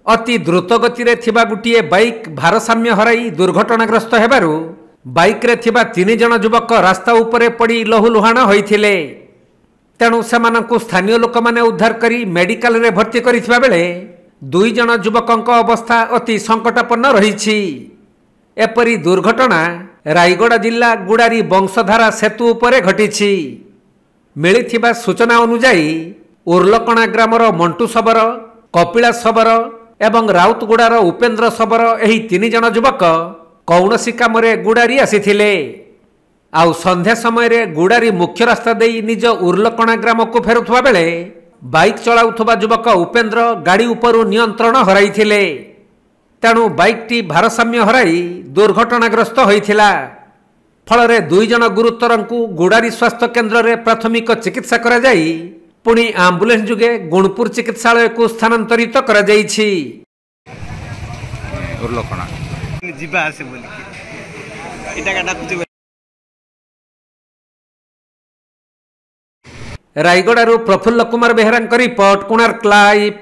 अति द्रुतगति रे थिबा गुटिए बाइक भारसाम्य हराई दुर्घटनाग्रस्त हेबारु बाइक रे थिबा 3 जण युवक रास्ता उपरे पड़ी लहुलुहाण होइथिले। तेणु सेमानंकु स्थानीय लोक माने उद्धार करी मेडिकल रे भर्ती करिथिबा बेले 2 जण युवकक अवस्था अति संकटापन्न रहिछि। एपरी दुर्घटना रायगड़ा जिला गुड़ारी वंशधारा सेतु उपरे घटिछि। मिलिथिबा सूचना अनुसार उर्लकणा ग्रामर मंटू शबर, कपिला शबर एवं राउतगुड़ार उपेन्द्र शबर एही 3 जण युवक कौनसी कामरे गुड़ारी आसीथिले। आउ संध्या समय रे गुड़ारी मुख्य रास्ता देई निज उर्लकणा ग्राम को फेरुथबा बेले बाइक चलाउथबा युवक उपेन्द्र गाड़ी उपरु नियंत्रण हराइथिले। तेणु बाइकटी भारसाम्य हराई दुर्घटनाग्रस्त होइथिला। फलरे 2 जण गुरुतरंकु गुड़ारी स्वास्थ्य केन्द्र रे प्राथमिक चिकित्सा करा जाई पुणी आंबुलेंस जुगे गुणपुर चिकित्सालय को स्थानांतरित करा जाइछि। उर्लकणा जिबा आसे बोली इटा काटा कुछ रायगड़ारू प्रफुल्ल कुमार बेहरा रिपोर्ट, कोणार्क लाइव।